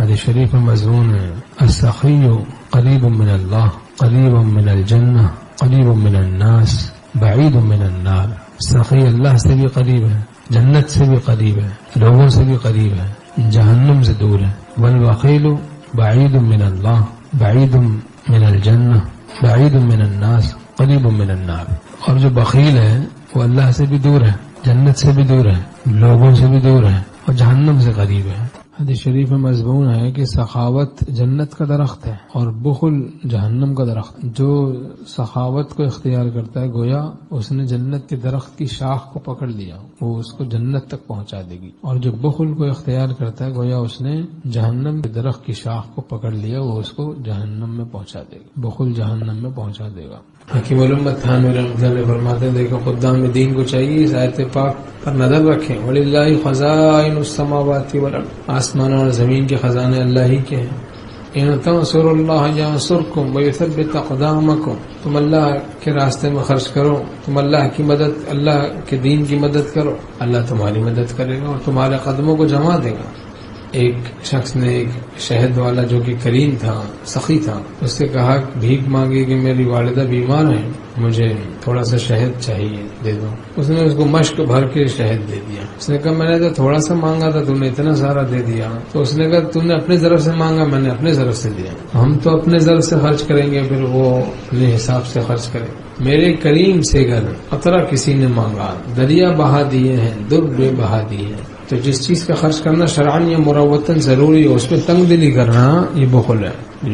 حدیث شریف میں مضمون ہے السخی قریب من اللہ قریب من الجنہ قریب من الناس بعید من النار. سخی اللہ سے بھی قریب ہے، جنت سے بھی قریب ہے، لوگوں سے بھی قریب ہے، جہنم سے دور ہے. والبخیل بعید من اللہ بعید من الجنہ بعید من الناس قریب من النار. اور جو بخیل ہے وہ اللہ سے بھی دور ہے، جنت سے بھی دور ہے، لوگوں سے بھی دور ہے اور جہنم سے قریب ہے. حدیث شریف میں مضمون ہے کہ سخاوت جنت کا درخت ہے اور بخل جہنم کا درخت. جو سخاوت کو اختیار کرتا ہے گویا اس نے جنت کے درخت کی شاخ کو پکڑ لیا، وہ اس کو جنت تک پہنچا دے گی. اور جو بخل کو اختیار کرتا ہے گویا اس نے جہنم کے درخت کی شاخ کو پکڑ لیا، وہ اس کو جہنم میں پہنچا دے گی. بخل جہنم میں پہنچا دے گا. حکیم الامت تھانوی رحمۃ اللہ علیہ فرماتے ہیں دیکھو خدام دین کو چاہیے اس آیت پاک پر نظر رکھیں. وَلِلَّهِ خَزَائِنُ السَّمَاوَاتِ وَالْأَرْضِ، آسمانوں اور زمین کے خزانے اللہ ہی کے ہیں. اِن تَنصُرُوا اللَّهَ يَنصُرْكُمْ وَيُثَبِّتْ أَقْدَامَكُمْ، تم اللہ کے راستے میں خرچ کرو، تم اللہ کی مدد، اللہ کے دین کی مدد کرو، اللہ تمہاری مدد کرے گا اور تمہارے قدموں کو جما دے گا. ایک شخص نے ایک شہد والا جو کہ کریم تھا، سخی تھا، اس سے کہا بھیک مانگی کہ میری والدہ بیمار ہیں، مجھے تھوڑا سا شہد چاہیے، دے دو. اس نے اس کو مشک بھر کے شہد دے دیا. اس نے کہا میں نے تو تھوڑا سا مانگا تھا، تم نے اتنا سارا دے دیا. تو اس نے کہا تم نے اپنی طرف سے مانگا، میں نے اپنے طرف سے دیا. ہم تو اپنے طرف سے خرچ کریں گے، پھر وہ اپنے حساب سے خرچ کریں. میرے کریم سے گھر قطرہ کسی نے مانگا، دریا بہا دیے ہیں، در بے بہا دیے ہیں. تو جس چیز کا خرچ کرنا شرعاً یا مروتاً ضروری ہے اس پہ تنگ دلی کرنا یہ بخل ہے.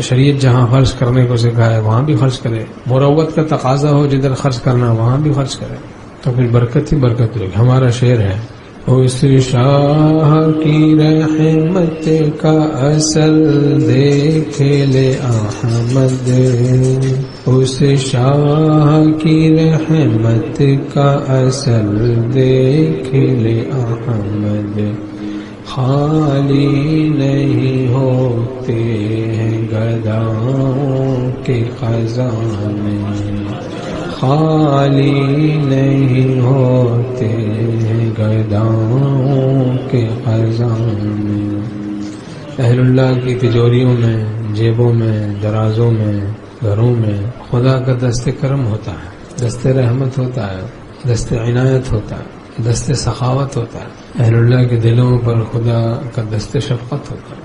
شریعت جہاں خرچ کرنے کو سکھائے وہاں بھی خرچ کرے، مروت کا تقاضا ہو جدھر خرچ کرنا وہاں بھی خرچ کرے، تو پھر برکت ہی برکت ہوگی. ہمارا شعر ہے اس شاہ کی رحمت کا اصل دیکھ لے احمد، اس شاہ کی رحمت کا اصل دیکھ لے احمد. خالی نہیں ہوتے ہیں گداؤں کے خزانے، خالی نہیں ہوتے ہیں گداؤں کے خزانے. اہل اللہ کی تجوریوں میں، جیبوں میں، درازوں میں، گھروں میں خدا کا دست کرم ہوتا ہے، دست رحمت ہوتا ہے، دست عنایت ہوتا ہے، دست سخاوت ہوتا ہے. اہل اللہ کے دلوں پر خدا کا دست شفقت ہوتا ہے.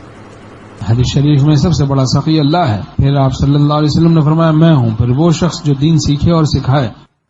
حدیث شریف میں سب سے بڑا سخی اللہ ہے. پھر آپ صلی اللہ علیہ وسلم نے فرمایا میں ہوں. پھر وہ شخص جو دین سیکھے اور سکھائے.